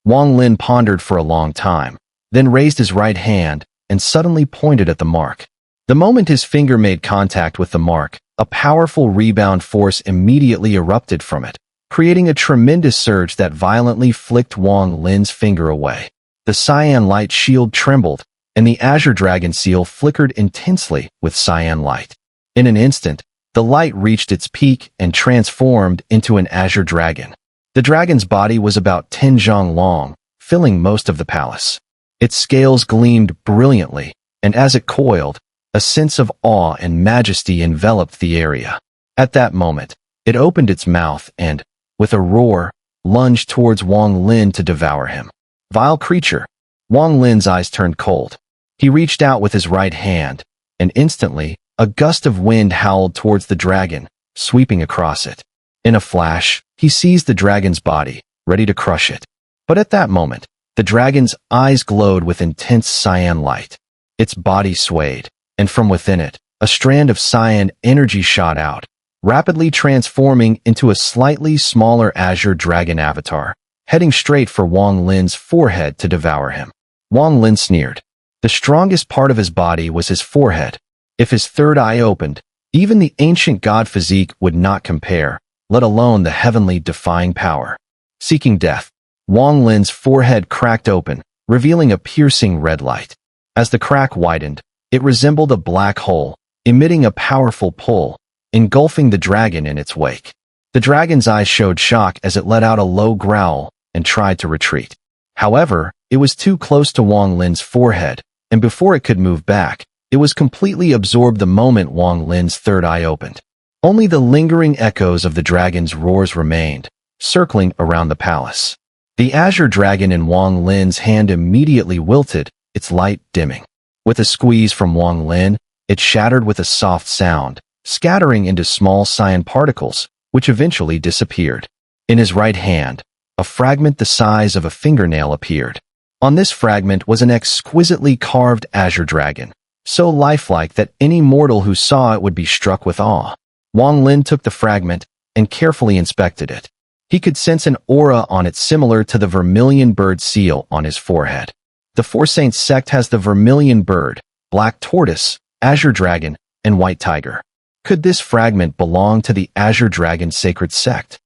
Wang Lin pondered for a long time, then raised his right hand and suddenly pointed at the mark. The moment his finger made contact with the mark, a powerful rebound force immediately erupted from it, creating a tremendous surge that violently flicked Wang Lin's finger away. The cyan light shield trembled, and the Azure Dragon seal flickered intensely with cyan light. In an instant, the light reached its peak and transformed into an Azure Dragon. The dragon's body was about 10 zhang long, filling most of the palace. Its scales gleamed brilliantly, and as it coiled, a sense of awe and majesty enveloped the area. At that moment, it opened its mouth and, with a roar, lunged towards Wang Lin to devour him. Vile creature! Wang Lin's eyes turned cold. He reached out with his right hand, and instantly, a gust of wind howled towards the dragon, sweeping across it. In a flash, he seized the dragon's body, ready to crush it. But at that moment, the dragon's eyes glowed with intense cyan light. Its body swayed, and from within it, a strand of cyan energy shot out, rapidly transforming into a slightly smaller Azure Dragon avatar, heading straight for Wang Lin's forehead to devour him. Wang Lin sneered. The strongest part of his body was his forehead. If his third eye opened, even the ancient god physique would not compare, let alone the heavenly defying power. Seeking death, Wang Lin's forehead cracked open, revealing a piercing red light. As the crack widened, it resembled a black hole, emitting a powerful pull, engulfing the dragon in its wake. The dragon's eyes showed shock as it let out a low growl and tried to retreat. However, it was too close to Wang Lin's forehead, and before it could move back, it was completely absorbed the moment Wang Lin's third eye opened. Only the lingering echoes of the dragon's roars remained, circling around the palace. The Azure Dragon in Wang Lin's hand immediately wilted, its light dimming. With a squeeze from Wang Lin, it shattered with a soft sound, scattering into small cyan particles, which eventually disappeared. In his right hand, a fragment the size of a fingernail appeared. On this fragment was an exquisitely carved Azure Dragon, so lifelike that any mortal who saw it would be struck with awe. Wang Lin took the fragment and carefully inspected it. He could sense an aura on it similar to the Vermilion Bird seal on his forehead. The Four Saints sect has the Vermilion Bird, Black Tortoise, Azure Dragon, and White Tiger. Could this fragment belong to the Azure Dragon Sacred Sect?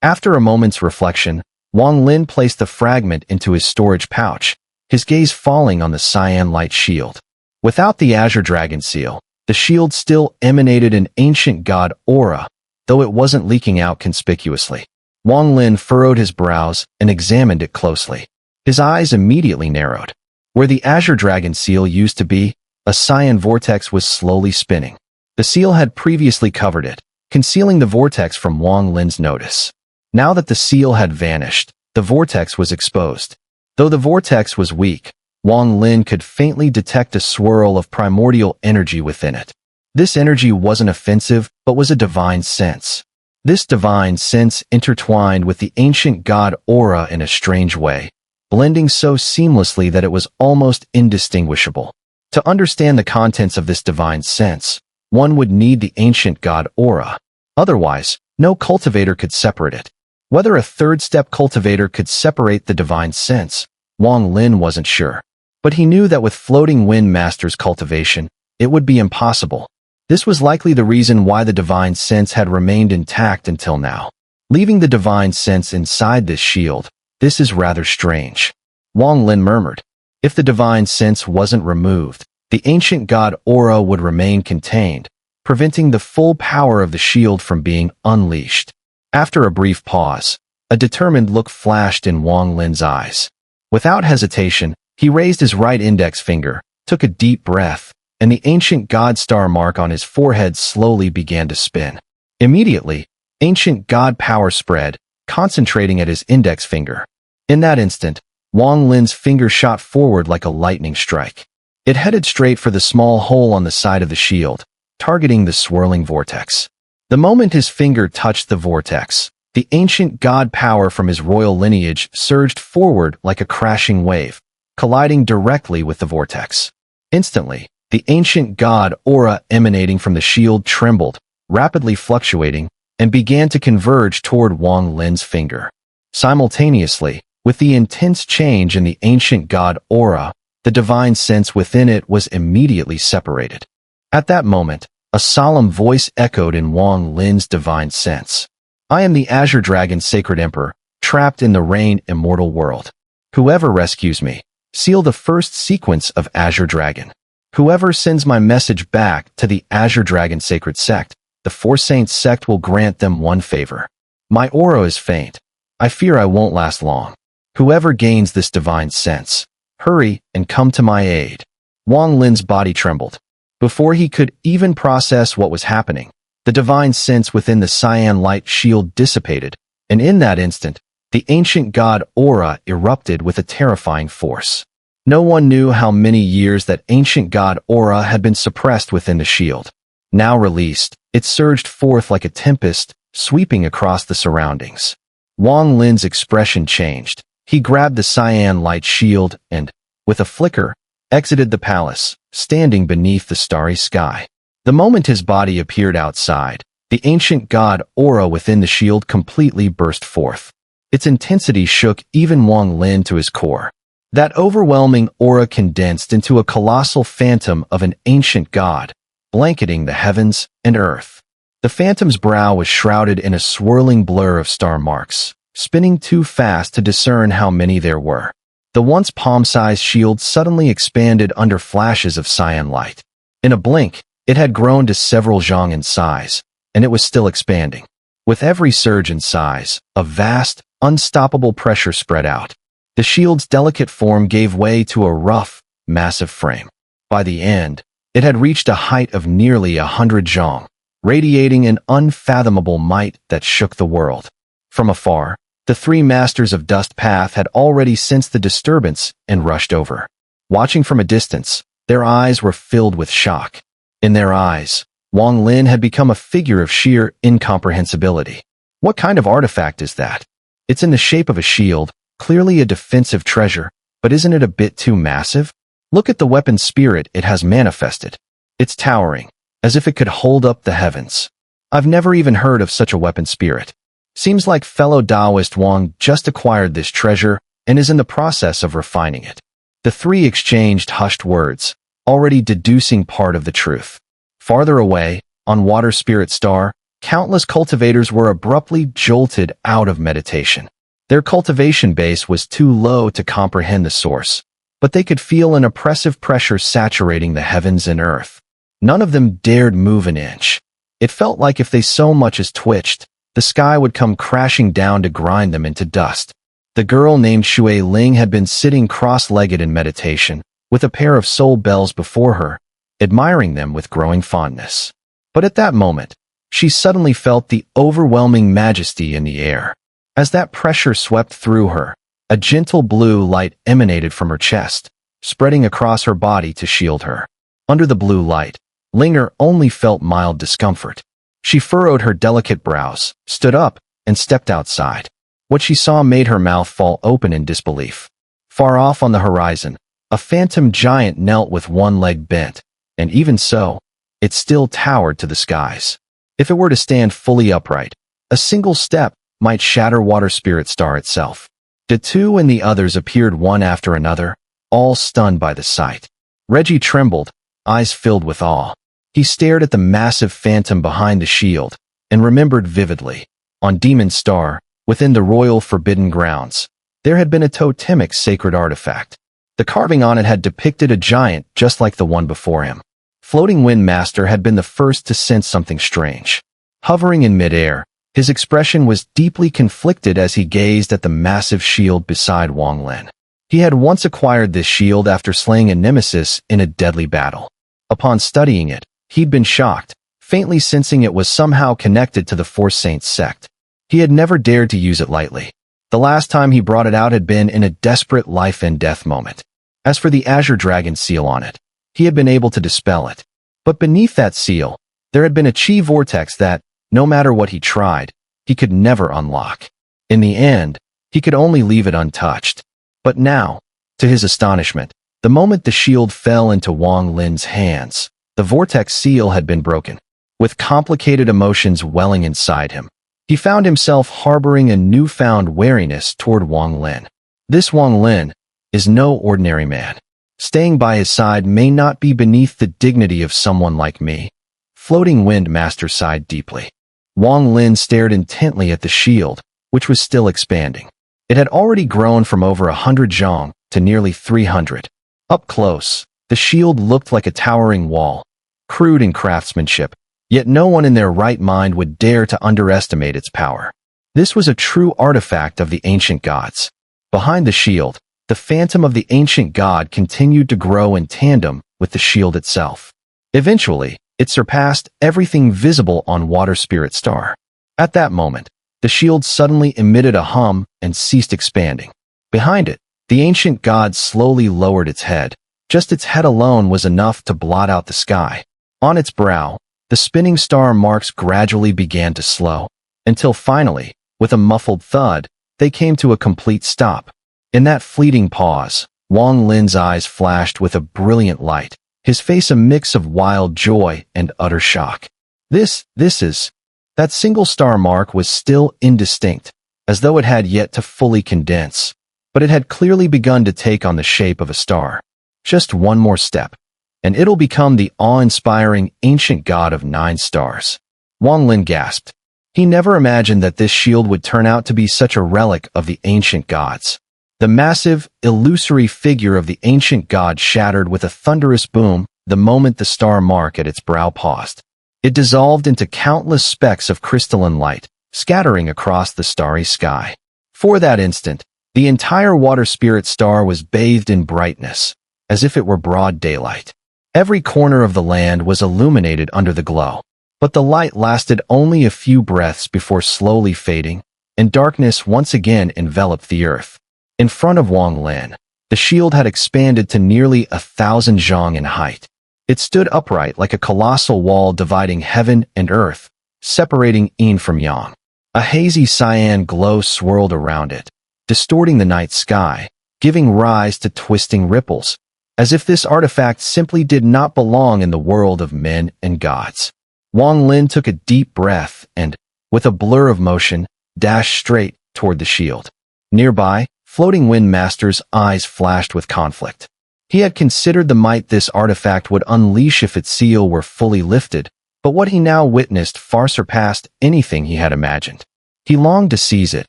After a moment's reflection, Wang Lin placed the fragment into his storage pouch, his gaze falling on the cyan light shield. Without the Azure Dragon seal, the shield still emanated an ancient god aura, though it wasn't leaking out conspicuously. Wang Lin furrowed his brows and examined it closely. His eyes immediately narrowed. Where the Azure Dragon seal used to be, a cyan vortex was slowly spinning. The seal had previously covered it, concealing the vortex from Wang Lin's notice. Now that the seal had vanished, the vortex was exposed. Though the vortex was weak, Wang Lin could faintly detect a swirl of primordial energy within it. This energy wasn't offensive, but was a divine sense. This divine sense intertwined with the ancient god aura in a strange way, blending so seamlessly that it was almost indistinguishable. To understand the contents of this divine sense, one would need the ancient god aura. Otherwise, no cultivator could separate it. Whether a third-step cultivator could separate the divine sense, Wang Lin wasn't sure. But he knew that with Floating Wind Master's cultivation, it would be impossible. This was likely the reason why the divine sense had remained intact until now. Leaving the divine sense inside this shield, this is rather strange. Wang Lin murmured. If the divine sense wasn't removed, the ancient god aura would remain contained, preventing the full power of the shield from being unleashed. After a brief pause, a determined look flashed in Wang Lin's eyes. Without hesitation, he raised his right index finger, took a deep breath, and the ancient god star mark on his forehead slowly began to spin. Immediately, ancient god power spread, concentrating at his index finger. In that instant, Wang Lin's finger shot forward like a lightning strike. It headed straight for the small hole on the side of the shield, targeting the swirling vortex. The moment his finger touched the vortex, the ancient god power from his royal lineage surged forward like a crashing wave, colliding directly with the vortex. Instantly, the ancient god aura emanating from the shield trembled, rapidly fluctuating, and began to converge toward Wang Lin's finger. Simultaneously, With the intense change in the ancient god aura, the divine sense within it was immediately separated. At that moment, a solemn voice echoed in Wang Lin's divine sense. I am the Azure Dragon Sacred Emperor, trapped in the Rain Immortal World. Whoever rescues me, seal the first sequence of Azure Dragon. Whoever sends my message back to the Azure Dragon Sacred Sect, the Four Saints Sect will grant them one favor. My aura is faint. I fear I won't last long. Whoever gains this divine sense, hurry and come to my aid. Wang Lin's body trembled. Before he could even process what was happening, the divine sense within the cyan light shield dissipated, and in that instant, the ancient god aura erupted with a terrifying force. No one knew how many years that ancient god aura had been suppressed within the shield. Now released, it surged forth like a tempest, sweeping across the surroundings. Wang Lin's expression changed. He grabbed the cyan light shield and, with a flicker, exited the palace, standing beneath the starry sky. The moment his body appeared outside, the ancient god aura within the shield completely burst forth. Its intensity shook even Wang Lin to his core. That overwhelming aura condensed into a colossal phantom of an ancient god, blanketing the heavens and earth. The phantom's brow was shrouded in a swirling blur of star marks, spinning too fast to discern how many there were. The once palm-sized shield suddenly expanded under flashes of cyan light. In a blink, it had grown to several zhang in size, and it was still expanding. With every surge in size, a vast, unstoppable pressure spread out. The shield's delicate form gave way to a rough, massive frame. By the end, it had reached a height of nearly 100 zhang, radiating an unfathomable might that shook the world. From afar, the three masters of Dust Path had already sensed the disturbance and rushed over. Watching from a distance, their eyes were filled with shock. In their eyes, Wang Lin had become a figure of sheer incomprehensibility. What kind of artifact is that? It's in the shape of a shield, clearly a defensive treasure, but isn't it a bit too massive? Look at the weapon spirit it has manifested. It's towering, as if it could hold up the heavens. I've never even heard of such a weapon spirit. Seems like fellow Taoist Wang just acquired this treasure and is in the process of refining it. The three exchanged hushed words, already deducing part of the truth. Farther away, on Water Spirit Star, countless cultivators were abruptly jolted out of meditation. Their cultivation base was too low to comprehend the source, but they could feel an oppressive pressure saturating the heavens and earth. None of them dared move an inch. It felt like if they so much as twitched, the sky would come crashing down to grind them into dust. The girl named Shui Ling had been sitting cross-legged in meditation, with a pair of soul bells before her, admiring them with growing fondness. But at that moment, she suddenly felt the overwhelming majesty in the air. As that pressure swept through her, a gentle blue light emanated from her chest, spreading across her body to shield her. Under the blue light, Linger only felt mild discomfort. She furrowed her delicate brows, stood up, and stepped outside. What she saw made her mouth fall open in disbelief. Far off on the horizon, a phantom giant knelt with one leg bent, and even so, it still towered to the skies. If it were to stand fully upright, a single step might shatter Water Spirit Star itself. The two and the others appeared one after another, all stunned by the sight. Reggie trembled, eyes filled with awe. He stared at the massive phantom behind the shield, and remembered vividly. On Demon Star, within the royal forbidden grounds, there had been a totemic sacred artifact. The carving on it had depicted a giant just like the one before him. Floating Wind Master had been the first to sense something strange. Hovering in midair, his expression was deeply conflicted as he gazed at the massive shield beside Wang Lin. He had once acquired this shield after slaying a nemesis in a deadly battle. Upon studying it, he'd been shocked, faintly sensing it was somehow connected to the Four Saints sect. He had never dared to use it lightly. The last time he brought it out had been in a desperate life and death moment. As for the Azure Dragon seal on it, he had been able to dispel it. But beneath that seal, there had been a chi vortex that, no matter what he tried, he could never unlock. In the end, he could only leave it untouched. But now, to his astonishment, the moment the shield fell into Wang Lin's hands, the vortex seal had been broken. With complicated emotions welling inside him, he found himself harboring a newfound wariness toward Wang Lin. This Wang Lin is no ordinary man. Staying by his side may not be beneath the dignity of someone like me. Floating Wind Master sighed deeply. Wang Lin stared intently at the shield, which was still expanding. It had already grown from over 100 zhong to nearly 300. Up close, the shield looked like a towering wall, crude in craftsmanship, yet no one in their right mind would dare to underestimate its power. This was a true artifact of the ancient gods. Behind the shield, the phantom of the ancient god continued to grow in tandem with the shield itself. Eventually, it surpassed everything visible on Water Spirit Star. At that moment, the shield suddenly emitted a hum and ceased expanding. Behind it, the ancient god slowly lowered its head. Just its head alone was enough to blot out the sky. On its brow, the spinning star marks gradually began to slow, until finally, with a muffled thud, they came to a complete stop. In that fleeting pause, Wang Lin's eyes flashed with a brilliant light, his face a mix of wild joy and utter shock. This is... That single star mark was still indistinct, as though it had yet to fully condense, but it had clearly begun to take on the shape of a star. Just one more step, and it'll become the awe-inspiring ancient god of 9 stars. Wang Lin gasped. He never imagined that this shield would turn out to be such a relic of the ancient gods. The massive, illusory figure of the ancient god shattered with a thunderous boom the moment the star mark at its brow paused. It dissolved into countless specks of crystalline light, scattering across the starry sky. For that instant, the entire Water Spirit Star was bathed in brightness, as if it were broad daylight. Every corner of the land was illuminated under the glow, but the light lasted only a few breaths before slowly fading, and darkness once again enveloped the earth. In front of Wang Lin, the shield had expanded to nearly 1,000 zhong in height. It stood upright like a colossal wall dividing heaven and earth, separating yin from yang. A hazy cyan glow swirled around it, distorting the night sky, giving rise to twisting ripples, as if this artifact simply did not belong in the world of men and gods. Wang Lin took a deep breath and, with a blur of motion, dashed straight toward the shield. Nearby, Floating Wind Master's eyes flashed with conflict. He had considered the might this artifact would unleash if its seal were fully lifted, but what he now witnessed far surpassed anything he had imagined. He longed to seize it,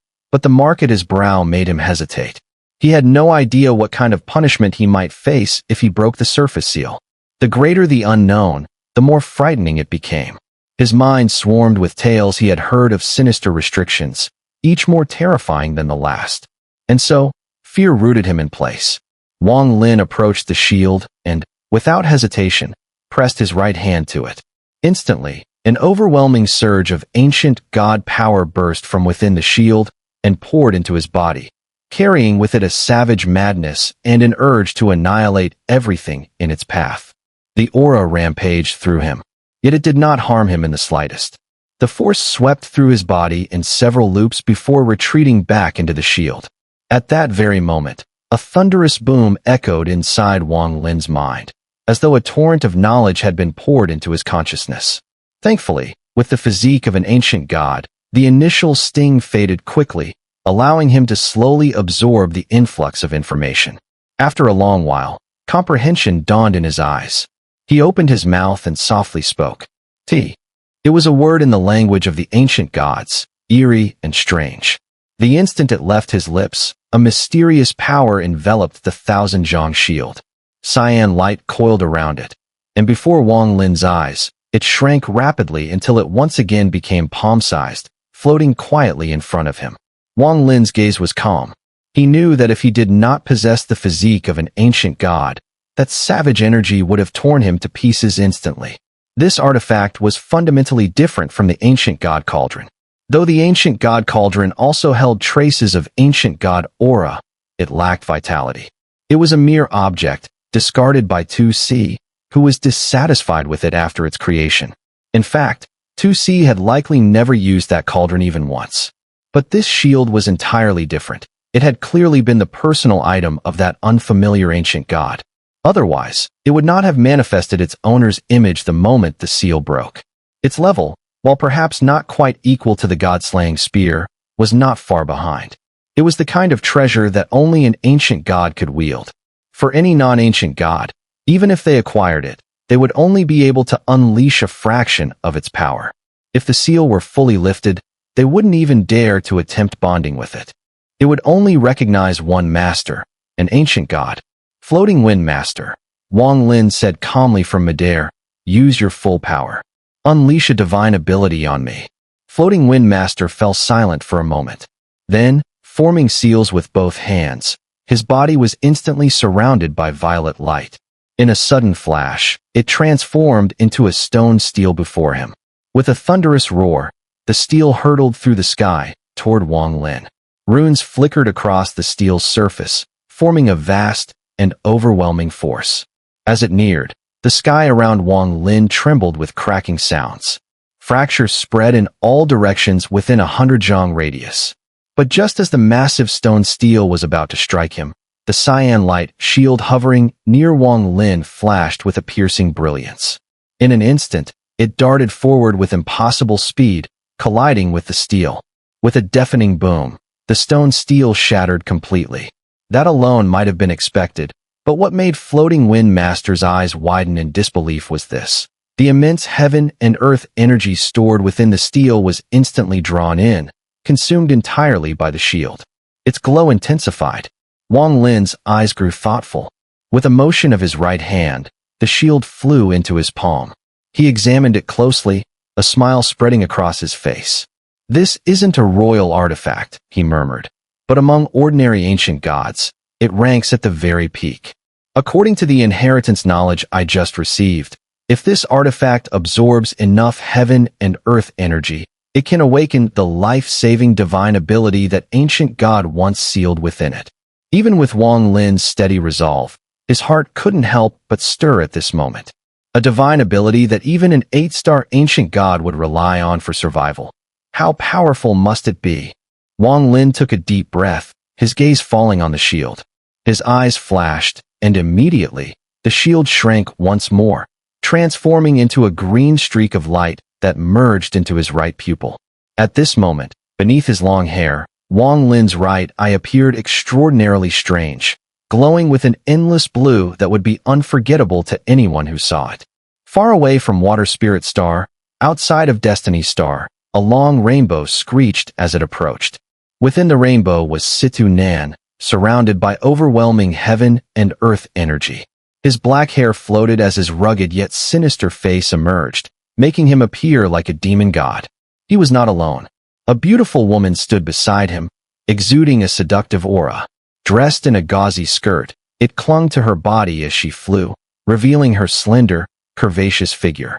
but the mark at his brow made him hesitate. He had no idea what kind of punishment he might face if he broke the surface seal. The greater the unknown, the more frightening it became. His mind swarmed with tales he had heard of sinister restrictions, each more terrifying than the last. And so, fear rooted him in place. Wang Lin approached the shield and, without hesitation, pressed his right hand to it. Instantly, an overwhelming surge of ancient god power burst from within the shield and poured into his body, carrying with it a savage madness and an urge to annihilate everything in its path. The aura rampaged through him, yet it did not harm him in the slightest. The force swept through his body in several loops before retreating back into the shield. At that very moment, a thunderous boom echoed inside Wang Lin's mind, as though a torrent of knowledge had been poured into his consciousness. Thankfully, with the physique of an ancient god, the initial sting faded quickly, allowing him to slowly absorb the influx of information. After a long while, comprehension dawned in his eyes. He opened his mouth and softly spoke. T. It was a word in the language of the ancient gods, eerie and strange. The instant it left his lips, a mysterious power enveloped the 1,000 zhong shield. Cyan light coiled around it, and before Wang Lin's eyes, it shrank rapidly until it once again became palm-sized, floating quietly in front of him. Wang Lin's gaze was calm. He knew that if he did not possess the physique of an ancient god, that savage energy would have torn him to pieces instantly. This artifact was fundamentally different from the ancient god cauldron. Though the ancient god cauldron also held traces of ancient god aura, it lacked vitality. It was a mere object, discarded by 2C, who was dissatisfied with it after its creation. In fact, 2C had likely never used that cauldron even once. But this shield was entirely different. It had clearly been the personal item of that unfamiliar ancient god. Otherwise, it would not have manifested its owner's image the moment the seal broke. Its level, while perhaps not quite equal to the god-slaying spear, was not far behind. It was the kind of treasure that only an ancient god could wield. For any non-ancient god, even if they acquired it, they would only be able to unleash a fraction of its power. If the seal were fully lifted, they wouldn't even dare to attempt bonding with it. It would only recognize one master, an ancient god. Floating Wind Master, Wang Lin said calmly from midair, use your full power. Unleash a divine ability on me. Floating Wind Master fell silent for a moment. Then, forming seals with both hands, his body was instantly surrounded by violet light. In a sudden flash, it transformed into a stone steel before him. With a thunderous roar, the steel hurtled through the sky toward Wang Lin. Runes flickered across the steel's surface, forming a vast and overwhelming force. As it neared, the sky around Wang Lin trembled with cracking sounds. Fractures spread in all directions within 100 zhang radius. But just as the massive stone steel was about to strike him, the cyan light shield hovering near Wang Lin flashed with a piercing brilliance. In an instant, it darted forward with impossible speed, colliding with the steel. With a deafening boom, the stone steel shattered completely. That alone might have been expected, but what made Floating Wind Master's eyes widen in disbelief was this. The immense heaven and earth energy stored within the steel was instantly drawn in, consumed entirely by the shield. Its glow intensified. Wang Lin's eyes grew thoughtful. With a motion of his right hand, the shield flew into his palm. He examined it closely, a smile spreading across his face. This isn't a royal artifact, he murmured, but among ordinary ancient gods, it ranks at the very peak. According to the inheritance knowledge I just received, if this artifact absorbs enough heaven and earth energy, it can awaken the life-saving divine ability that ancient god once sealed within it. Even with Wang Lin's steady resolve, his heart couldn't help but stir at this moment. A divine ability that even an 8-star ancient god would rely on for survival. How powerful must it be? Wang Lin took a deep breath, his gaze falling on the shield. His eyes flashed, and immediately, the shield shrank once more, transforming into a green streak of light that merged into his right pupil. At this moment, beneath his long hair, Wang Lin's right eye appeared extraordinarily strange, glowing with an endless blue that would be unforgettable to anyone who saw it. Far away from Water Spirit Star, outside of Destiny Star, a long rainbow screeched as it approached. Within the rainbow was Situ Nan, surrounded by overwhelming heaven and earth energy. His black hair floated as his rugged yet sinister face emerged, making him appear like a demon god. He was not alone. A beautiful woman stood beside him, exuding a seductive aura. Dressed in a gauzy skirt, it clung to her body as she flew, revealing her slender, curvaceous figure.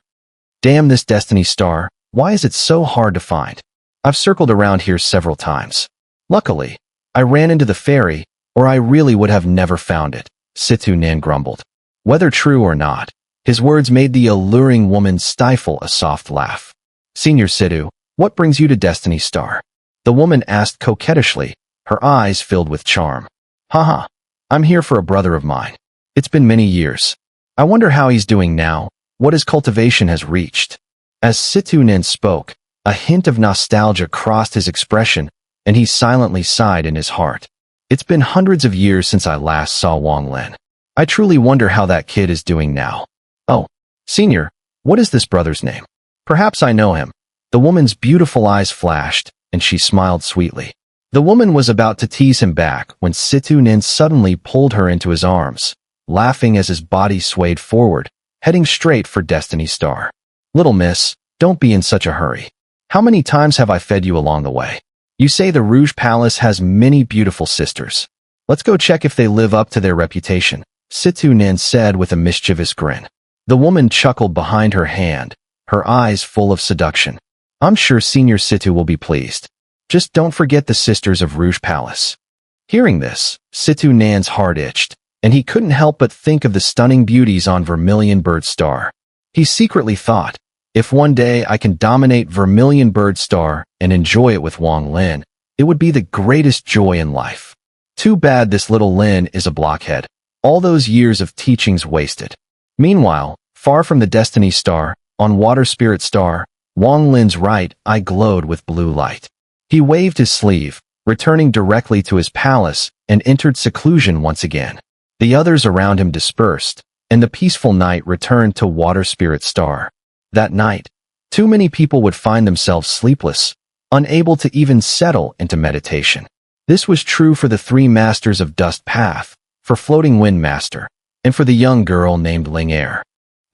Damn this Destiny Star, why is it so hard to find? I've circled around here several times. Luckily, I ran into the ferry, or I really would have never found it, Situ Nan grumbled. Whether true or not, his words made the alluring woman stifle a soft laugh. Senior Situ, what brings you to Destiny Star? The woman asked coquettishly, her eyes filled with charm. Haha, I'm here for a brother of mine. It's been many years. I wonder how he's doing now, what his cultivation has reached. As Situ Nan spoke, a hint of nostalgia crossed his expression, and he silently sighed in his heart. It's been hundreds of years since I last saw Wang Lin. I truly wonder how that kid is doing now. Oh, Senior, what is this brother's name? Perhaps I know him. The woman's beautiful eyes flashed, and she smiled sweetly. The woman was about to tease him back when Situ Nan suddenly pulled her into his arms, laughing as his body swayed forward, heading straight for Destiny Star. Little miss, don't be in such a hurry. How many times have I fed you along the way? You say the Rouge Palace has many beautiful sisters. Let's go check if they live up to their reputation, Situ Nan said with a mischievous grin. The woman chuckled behind her hand, her eyes full of seduction. I'm sure Senior Situ will be pleased. Just don't forget the sisters of Rouge Palace. Hearing this, Situ Nan's heart itched, and he couldn't help but think of the stunning beauties on Vermilion Bird Star. He secretly thought, if one day I can dominate Vermilion Bird Star and enjoy it with Wang Lin, it would be the greatest joy in life. Too bad this little Lin is a blockhead. All those years of teachings wasted. Meanwhile, far from the Destiny Star, on Water Spirit Star, Wang Lin's right eye glowed with blue light. He waved his sleeve, returning directly to his palace and entered seclusion once again. The others around him dispersed, and the peaceful night returned to Water Spirit Star. That night, too many people would find themselves sleepless, unable to even settle into meditation. This was true for the three masters of Dust Path, for Floating Wind Master, and for the young girl named Ling Er.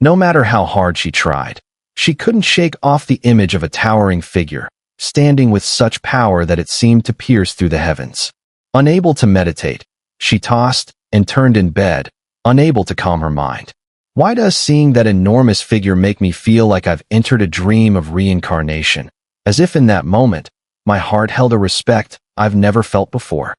No matter how hard she tried, she couldn't shake off the image of a towering figure, standing with such power that it seemed to pierce through the heavens. Unable to meditate, she tossed and turned in bed, unable to calm her mind. Why does seeing that enormous figure make me feel like I've entered a dream of reincarnation, as if in that moment, my heart held a respect I've never felt before?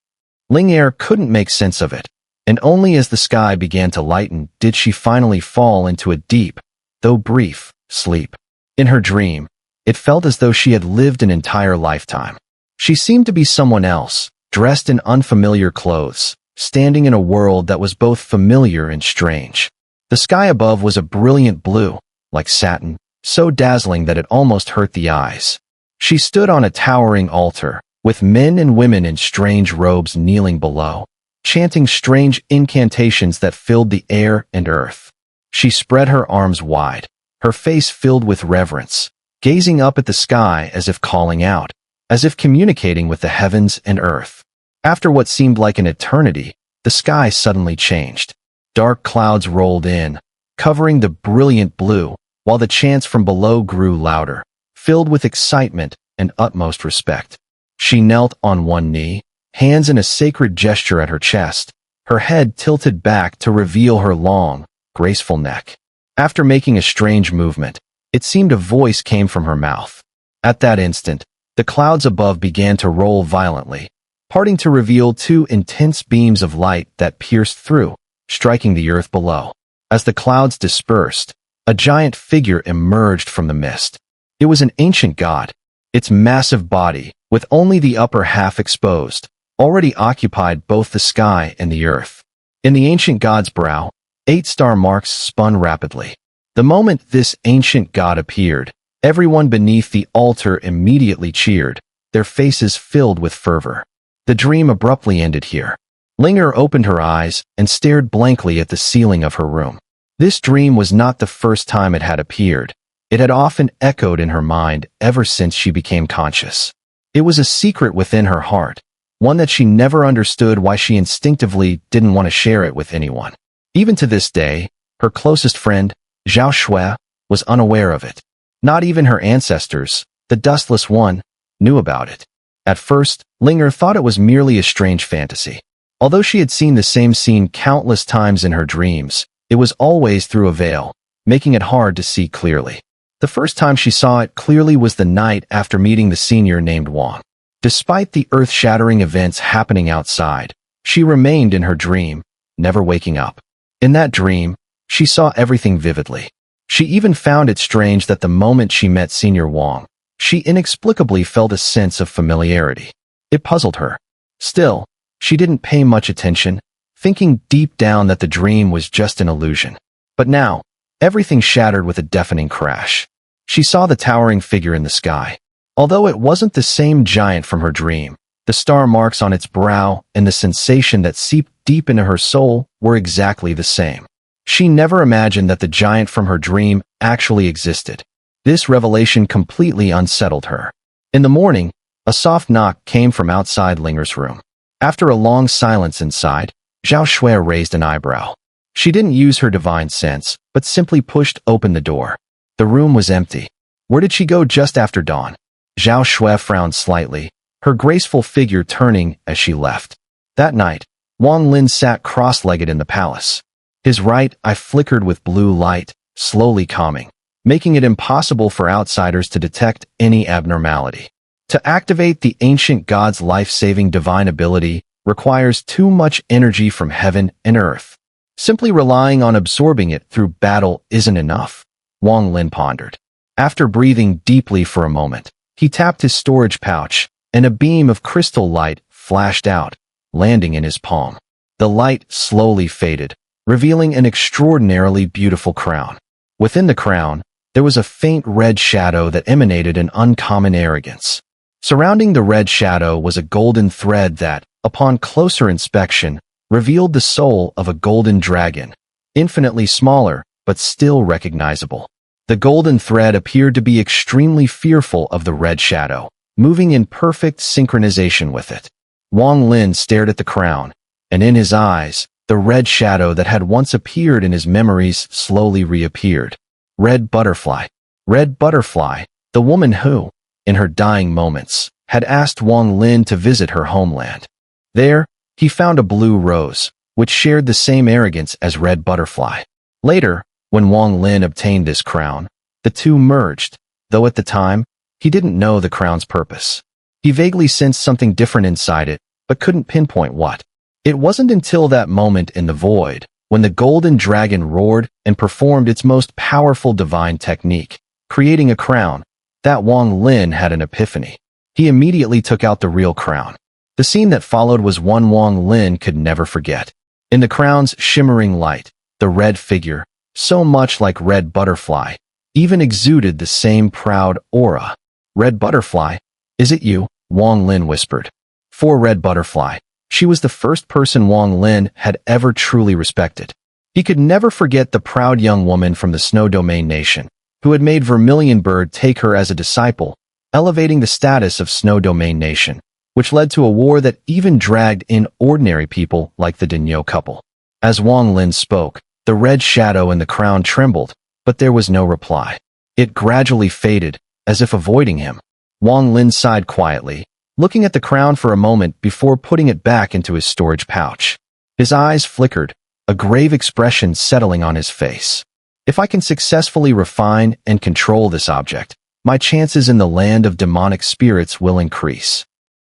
Ling Er couldn't make sense of it, and only as the sky began to lighten did she finally fall into a deep, though brief, sleep. In her dream, it felt as though she had lived an entire lifetime. She seemed to be someone else, dressed in unfamiliar clothes, standing in a world that was both familiar and strange. The sky above was a brilliant blue, like satin, so dazzling that it almost hurt the eyes. She stood on a towering altar, with men and women in strange robes kneeling below, chanting strange incantations that filled the air and earth. She spread her arms wide, her face filled with reverence, gazing up at the sky as if calling out, as if communicating with the heavens and earth. After what seemed like an eternity, the sky suddenly changed. Dark clouds rolled in, covering the brilliant blue, while the chants from below grew louder, filled with excitement and utmost respect. She knelt on one knee, hands in a sacred gesture at her chest, her head tilted back to reveal her long, graceful neck. After making a strange movement, it seemed a voice came from her mouth. At that instant, the clouds above began to roll violently, parting to reveal two intense beams of light that pierced through, striking the earth below. As the clouds dispersed, a giant figure emerged from the mist. It was an ancient god. Its massive body, with only the upper half exposed, already occupied both the sky and the earth. In the ancient god's brow, 8 star marks spun rapidly. The moment this ancient god appeared, everyone beneath the altar immediately cheered, their faces filled with fervor. The dream abruptly ended here. Ling Er opened her eyes and stared blankly at the ceiling of her room. This dream was not the first time it had appeared. It had often echoed in her mind ever since she became conscious. It was a secret within her heart, one that she never understood why she instinctively didn't want to share it with anyone. Even to this day, her closest friend, Zhao Shui, was unaware of it. Not even her ancestors, the Dustless One, knew about it. At first, Ling Er thought it was merely a strange fantasy. Although she had seen the same scene countless times in her dreams, it was always through a veil, making it hard to see clearly. The first time she saw it clearly was the night after meeting the senior named Wang. Despite the earth-shattering events happening outside, she remained in her dream, never waking up. In that dream, she saw everything vividly. She even found it strange that the moment she met Senior Wang, she inexplicably felt a sense of familiarity. It puzzled her. Still, she didn't pay much attention, thinking deep down that the dream was just an illusion. But now, everything shattered with a deafening crash. She saw the towering figure in the sky. Although it wasn't the same giant from her dream, the star marks on its brow and the sensation that seeped deep into her soul were exactly the same. She never imagined that the giant from her dream actually existed. This revelation completely unsettled her. In the morning, a soft knock came from outside Ling Er's room. After a long silence inside, Zhao Shui raised an eyebrow. She didn't use her divine sense, but simply pushed open the door. The room was empty. Where did she go just after dawn? Zhao Shui frowned slightly, her graceful figure turning as she left. That night, Wang Lin sat cross-legged in the palace. His right eye flickered with blue light, slowly calming, making it impossible for outsiders to detect any abnormality. To activate the ancient god's life-saving divine ability requires too much energy from heaven and earth. Simply relying on absorbing it through battle isn't enough, Wang Lin pondered. After breathing deeply for a moment, he tapped his storage pouch, and a beam of crystal light flashed out, landing in his palm. The light slowly faded, revealing an extraordinarily beautiful crown. Within the crown, there was a faint red shadow that emanated an uncommon arrogance. Surrounding the red shadow was a golden thread that, upon closer inspection, revealed the soul of a golden dragon, infinitely smaller but still recognizable. The golden thread appeared to be extremely fearful of the red shadow, moving in perfect synchronization with it. Wang Lin stared at the crown, and in his eyes, the red shadow that had once appeared in his memories slowly reappeared. Red Butterfly. Red Butterfly, the woman who, in her dying moments, had asked Wang Lin to visit her homeland. There, he found a blue rose, which shared the same arrogance as Red Butterfly. Later, when Wang Lin obtained this crown, the two merged, though at the time, he didn't know the crown's purpose. He vaguely sensed something different inside it, but couldn't pinpoint what. It wasn't until that moment in the void, when the golden dragon roared and performed its most powerful divine technique, creating a crown, that Wang Lin had an epiphany. He immediately took out the real crown. The scene that followed was one Wang Lin could never forget. In the crown's shimmering light, the red figure, so much like Red Butterfly, even exuded the same proud aura. Red Butterfly, is it you? Wang Lin whispered. For Red Butterfly, she was the first person Wang Lin had ever truly respected. He could never forget the proud young woman from the Snow Domain Nation, who had made Vermilion Bird take her as a disciple, elevating the status of Snow Domain Nation, which led to a war that even dragged in ordinary people like the Dinyo couple. As Wang Lin spoke, the red shadow in the crown trembled, but there was no reply. It gradually faded, as if avoiding him. Wang Lin sighed quietly, looking at the crown for a moment before putting it back into his storage pouch. His eyes flickered, a grave expression settling on his face. If I can successfully refine and control this object, my chances in the land of demonic spirits will increase.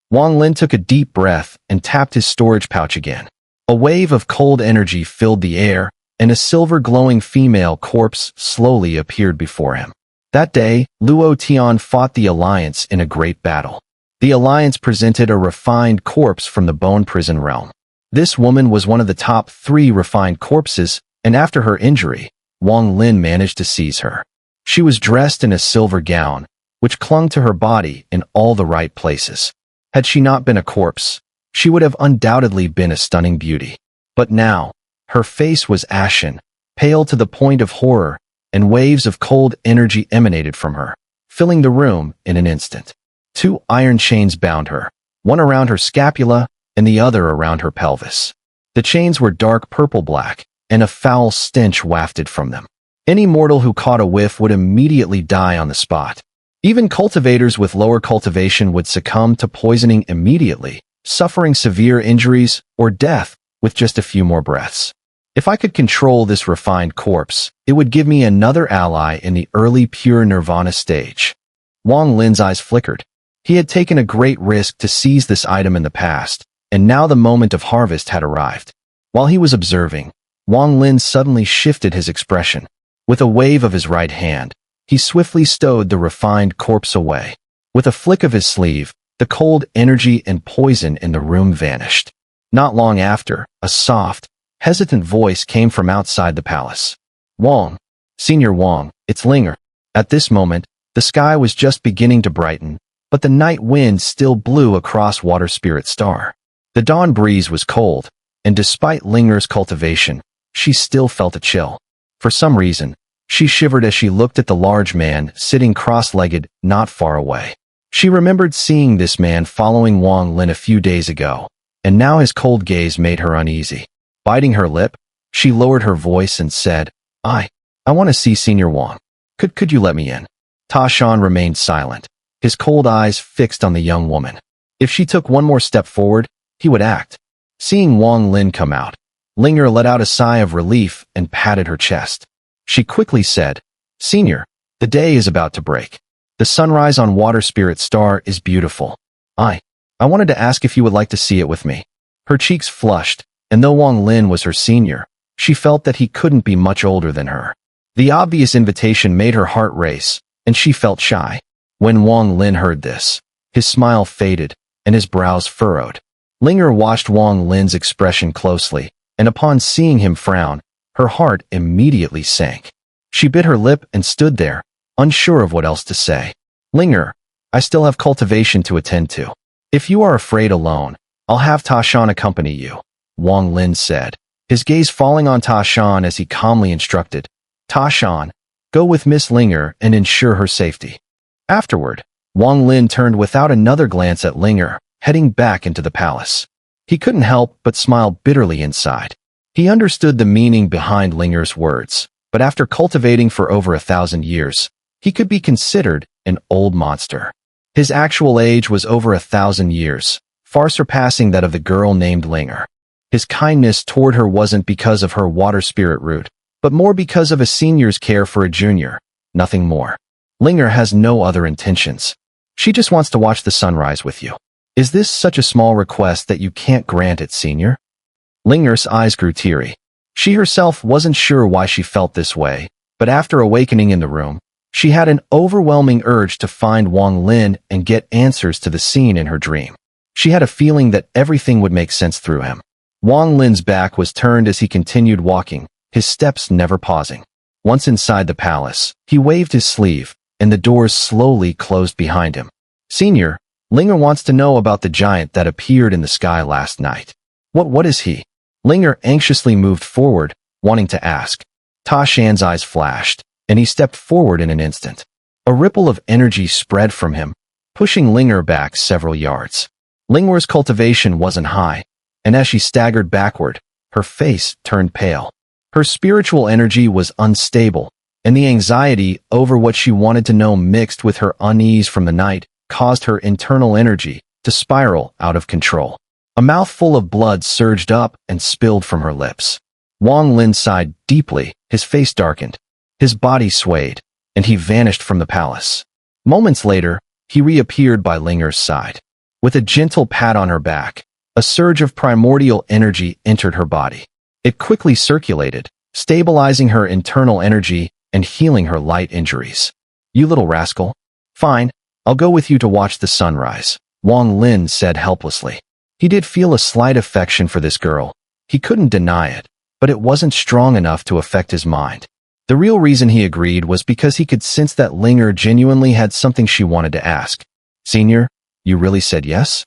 Wang Lin took a deep breath and tapped his storage pouch again. A wave of cold energy filled the air, and a silver glowing female corpse slowly appeared before him. That day, Luo Tian fought the Alliance in a great battle. The Alliance presented a refined corpse from the Bone Prison realm. This woman was one of the top 3 refined corpses, and after her injury, Wang Lin managed to seize her. She was dressed in a silver gown, which clung to her body in all the right places. Had she not been a corpse, she would have undoubtedly been a stunning beauty. But now, her face was ashen, pale to the point of horror, and waves of cold energy emanated from her, filling the room in an instant. 2 iron chains bound her, one around her scapula and the other around her pelvis. The chains were dark purple-black, and a foul stench wafted from them. Any mortal who caught a whiff would immediately die on the spot. Even cultivators with lower cultivation would succumb to poisoning immediately, suffering severe injuries or death with just a few more breaths. If I could control this refined corpse, it would give me another ally in the early pure nirvana stage. Wang Lin's eyes flickered. He had taken a great risk to seize this item in the past, and now the moment of harvest had arrived. While he was observing, Wang Lin suddenly shifted his expression. With a wave of his right hand, he swiftly stowed the refined corpse away. With a flick of his sleeve, the cold energy and poison in the room vanished. Not long after, a soft, hesitant voice came from outside the palace. Wang, Senior Wang, it's Linger. At this moment, the sky was just beginning to brighten, but the night wind still blew across Water Spirit Star. The dawn breeze was cold, and despite Linger's cultivation, she still felt a chill. For some reason, she shivered as she looked at the large man sitting cross-legged not far away. She remembered seeing this man following Wang Lin a few days ago, and now his cold gaze made her uneasy. Biting her lip, she lowered her voice and said, I want to see Senior Wang. Could you let me in? Ta Shan remained silent, his cold eyes fixed on the young woman. If she took one more step forward, he would act. Seeing Wang Lin come out, Linger let out a sigh of relief and patted her chest. She quickly said, Senior, the day is about to break. The sunrise on Water Spirit Star is beautiful. I wanted to ask if you would like to see it with me. Her cheeks flushed, and though Wang Lin was her senior, she felt that he couldn't be much older than her. The obvious invitation made her heart race, and she felt shy. When Wang Lin heard this, his smile faded, and his brows furrowed. Linger watched Wang Lin's expression closely, and upon seeing him frown, her heart immediately sank. She bit her lip and stood there, unsure of what else to say. Linger, I still have cultivation to attend to. If you are afraid alone, I'll have Ta Shan accompany you, Wang Lin said, his gaze falling on Ta Shan as he calmly instructed, Ta Shan, go with Miss Linger and ensure her safety. Afterward, Wang Lin turned without another glance at Linger, heading back into the palace. He couldn't help but smile bitterly inside. He understood the meaning behind Linger's words, but after cultivating for over 1,000 years, he could be considered an old monster. His actual age was over 1,000 years, far surpassing that of the girl named Linger. His kindness toward her wasn't because of her water spirit root, but more because of a senior's care for a junior, nothing more. Linger has no other intentions. She just wants to watch the sunrise with you. Is this such a small request that you can't grant it, senior? Linger's eyes grew teary. She herself wasn't sure why she felt this way, but after awakening in the room, she had an overwhelming urge to find Wang Lin and get answers to the scene in her dream. She had a feeling that everything would make sense through him. Wang Lin's back was turned as he continued walking, his steps never pausing. Once inside the palace, he waved his sleeve, and the doors slowly closed behind him. Senior, Linger wants to know about the giant that appeared in the sky last night. What is he? Linger anxiously moved forward, wanting to ask. Ta Shan's eyes flashed, and he stepped forward in an instant. A ripple of energy spread from him, pushing Linger back several yards. Linger's cultivation wasn't high, and as she staggered backward, her face turned pale. Her spiritual energy was unstable, and the anxiety over what she wanted to know mixed with her unease from the night caused her internal energy to spiral out of control. A mouthful of blood surged up and spilled from her lips. Wang Lin sighed deeply, his face darkened. His body swayed, and he vanished from the palace. Moments later, he reappeared by Linger's side. With a gentle pat on her back, a surge of primordial energy entered her body. It quickly circulated, stabilizing her internal energy and healing her light injuries. You little rascal. Fine, I'll go with you to watch the sunrise, Wang Lin said helplessly. He did feel a slight affection for this girl. He couldn't deny it, but it wasn't strong enough to affect his mind. The real reason he agreed was because he could sense that Linger genuinely had something she wanted to ask. Senior, you really said yes?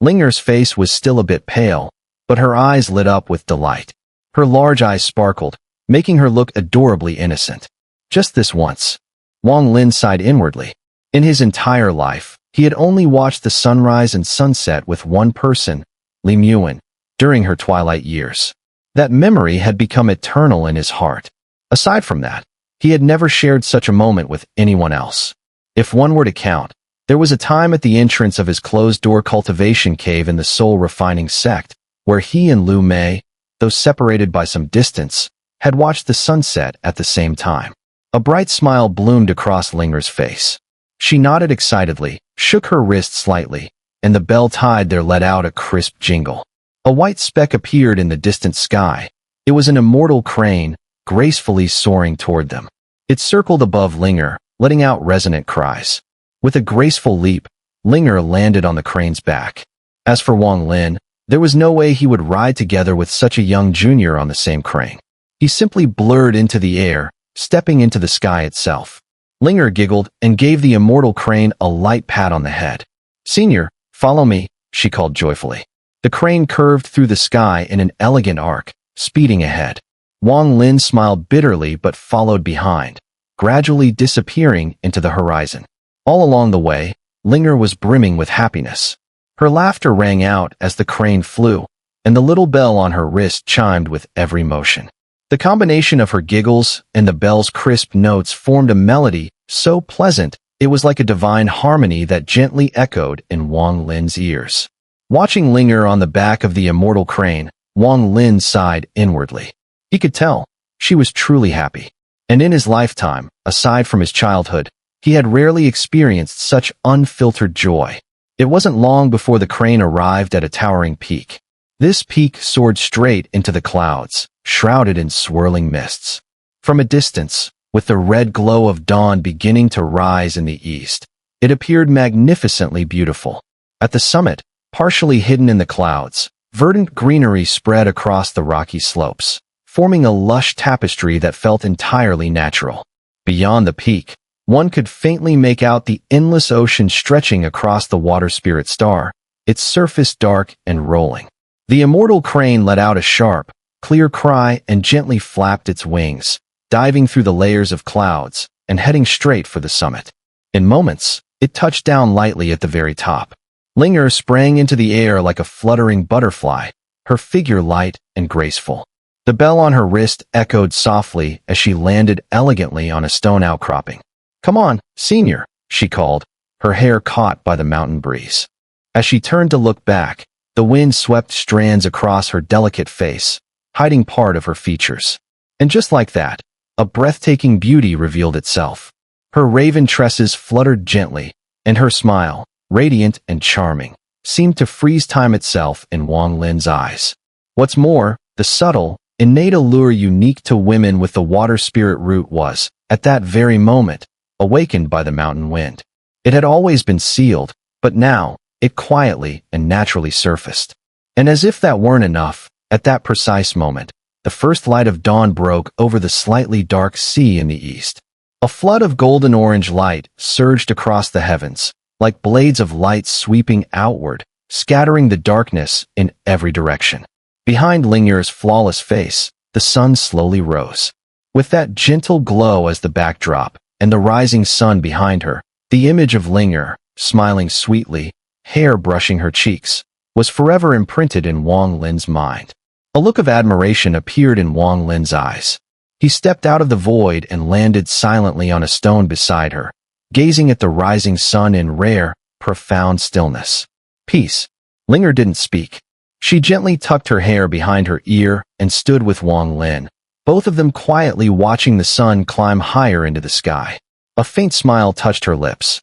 Linger's face was still a bit pale, but her eyes lit up with delight. Her large eyes sparkled, making her look adorably innocent. Just this once. Wang Lin sighed inwardly. In his entire life, he had only watched the sunrise and sunset with one person, Li Muan, during her twilight years. That memory had become eternal in his heart. Aside from that, he had never shared such a moment with anyone else. If one were to count, there was a time at the entrance of his closed-door cultivation cave in the Soul Refining Sect, where he and Lu Mei, though separated by some distance, had watched the sunset at the same time. A bright smile bloomed across Linger's face. She nodded excitedly, shook her wrist slightly, and the bell tied there let out a crisp jingle. A white speck appeared in the distant sky. It was an immortal crane, gracefully soaring toward them. It circled above Linger, letting out resonant cries. With a graceful leap, Linger landed on the crane's back. As for Wang Lin, there was no way he would ride together with such a young junior on the same crane. He simply blurred into the air, stepping into the sky itself. Linger giggled and gave the immortal crane a light pat on the head. Senior, follow me, she called joyfully. The crane curved through the sky in an elegant arc, speeding ahead. Wang Lin smiled bitterly but followed behind, gradually disappearing into the horizon. All along the way, Linger was brimming with happiness. Her laughter rang out as the crane flew, and the little bell on her wrist chimed with every motion. The combination of her giggles and the bell's crisp notes formed a melody so pleasant it was like a divine harmony that gently echoed in Wang Lin's ears. Watching Linger on the back of the immortal crane, Wang Lin sighed inwardly. He could tell she was truly happy. And in his lifetime, aside from his childhood, he had rarely experienced such unfiltered joy. It wasn't long before the crane arrived at a towering peak. This peak soared straight into the clouds, shrouded in swirling mists. From a distance, with the red glow of dawn beginning to rise in the east, it appeared magnificently beautiful. At the summit, partially hidden in the clouds, verdant greenery spread across the rocky slopes, forming a lush tapestry that felt entirely natural. Beyond the peak, One could faintly make out the endless ocean stretching across the water spirit star, its surface dark and rolling. The immortal crane let out a sharp, clear cry and gently flapped its wings, diving through the layers of clouds and heading straight for the summit. In moments, it touched down lightly at the very top. Linger sprang into the air like a fluttering butterfly, her figure light and graceful. The bell on her wrist echoed softly as she landed elegantly on a stone outcropping. "Come on, senior," she called, her hair caught by the mountain breeze. As she turned to look back, the wind swept strands across her delicate face, hiding part of her features. And just like that, a breathtaking beauty revealed itself. Her raven tresses fluttered gently, and her smile, radiant and charming, seemed to freeze time itself in Wang Lin's eyes. What's more, the subtle, innate allure unique to women with the water spirit root was, at that very moment, awakened by the mountain wind. It had always been sealed, but now, it quietly and naturally surfaced. And as if that weren't enough, at that precise moment, the first light of dawn broke over the slightly dark sea in the east. A flood of golden-orange light surged across the heavens, like blades of light sweeping outward, scattering the darkness in every direction. Behind Linger's flawless face, the sun slowly rose. With that gentle glow as the backdrop, and the rising sun behind her, the image of Linger, smiling sweetly, hair brushing her cheeks, was forever imprinted in Wang Lin's mind. A look of admiration appeared in Wang Lin's eyes. He stepped out of the void and landed silently on a stone beside her, gazing at the rising sun in rare, profound stillness. "Peace." Linger didn't speak. She gently tucked her hair behind her ear and stood with Wang Lin, both of them quietly watching the sun climb higher into the sky. A faint smile touched her lips.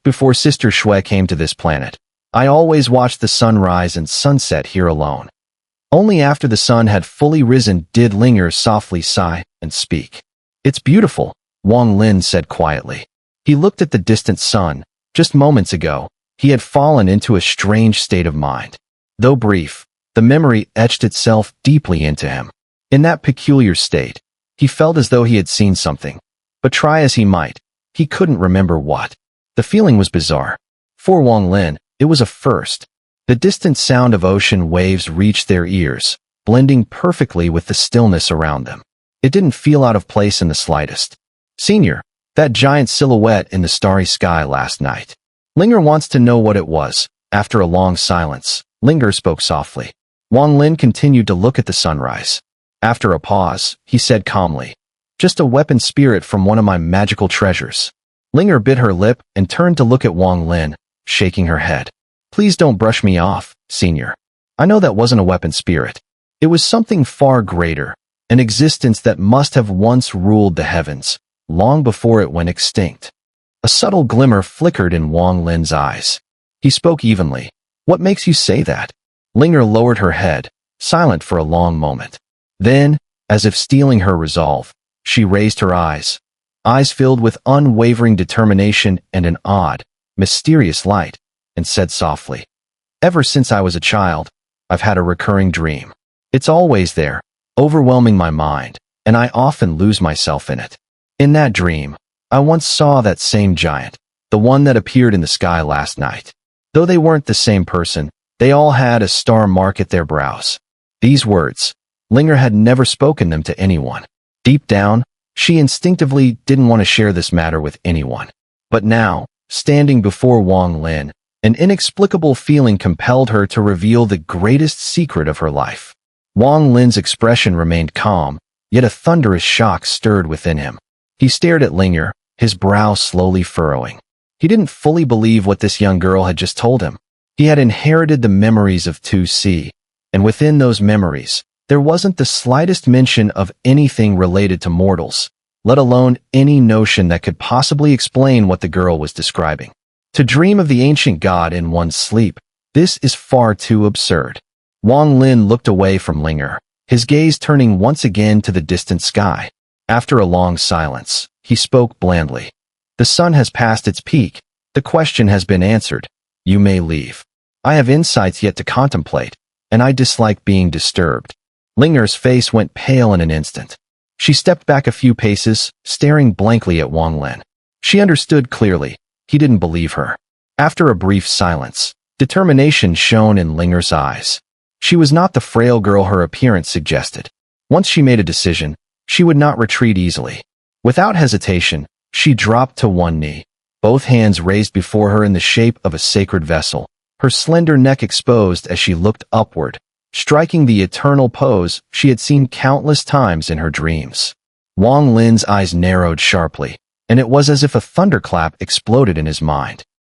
"Before Sister Shui came to this planet, I always watched the sunrise and sunset here alone. Only after the sun had fully risen did Linger softly sigh and speak." "It's beautiful," Wang Lin said quietly. He looked at the distant sun. Just moments ago, he had fallen into a strange state of mind. Though brief, the memory etched itself deeply into him. In that peculiar state, he felt as though he had seen something, but try as he might, he couldn't remember what. The feeling was bizarre. For Wang Lin, it was a first. The distant sound of ocean waves reached their ears, blending perfectly with the stillness around them. It didn't feel out of place in the slightest. "Senior, that giant silhouette in the starry sky last night. Linger wants to know what it was." After a long silence, Linger spoke softly. Wang Lin continued to look at the sunrise. After a pause, he said calmly, "Just a weapon spirit from one of my magical treasures." Linger bit her lip and turned to look at Wang Lin, shaking her head. "Please don't brush me off, senior. I know that wasn't a weapon spirit. It was something far greater, an existence that must have once ruled the heavens, long before it went extinct." A subtle glimmer flickered in Wang Lin's eyes. He spoke evenly. "What makes you say that?" Linger lowered her head, silent for a long moment. Then, as if stealing her resolve, she raised her eyes filled with unwavering determination and an odd, mysterious light, and said softly, "Ever since I was a child, I've had a recurring dream. It's always there, overwhelming my mind, and I often lose myself in it. In that dream, I once saw that same giant, the one that appeared in the sky last night. Though they weren't the same person, they all had a star mark at their brows." These words, Linger had never spoken them to anyone. Deep down, she instinctively didn't want to share this matter with anyone. But now, standing before Wang Lin, an inexplicable feeling compelled her to reveal the greatest secret of her life. Wang Lin's expression remained calm, yet a thunderous shock stirred within him. He stared at Linger, his brow slowly furrowing. He didn't fully believe what this young girl had just told him. He had inherited the memories of 2C, and within those memories, there wasn't the slightest mention of anything related to mortals, let alone any notion that could possibly explain what the girl was describing. To dream of the ancient god in one's sleep, this is far too absurd. Wang Lin looked away from Linger, his gaze turning once again to the distant sky. After a long silence, he spoke blandly. "The sun has passed its peak. The question has been answered. You may leave. I have insights yet to contemplate, and I dislike being disturbed." Linger's face went pale in an instant. She stepped back a few paces, staring blankly at Wang Lin. She understood clearly. He didn't believe her. After a brief silence, determination shone in Linger's eyes. She was not the frail girl her appearance suggested. Once she made a decision, she would not retreat easily. Without hesitation, she dropped to one knee, both hands raised before her in the shape of a sacred vessel, her slender neck exposed as she looked upward, striking the eternal pose she had seen countless times in her dreams. Wang Lin's eyes narrowed sharply, and it was as if a thunderclap exploded in his mind.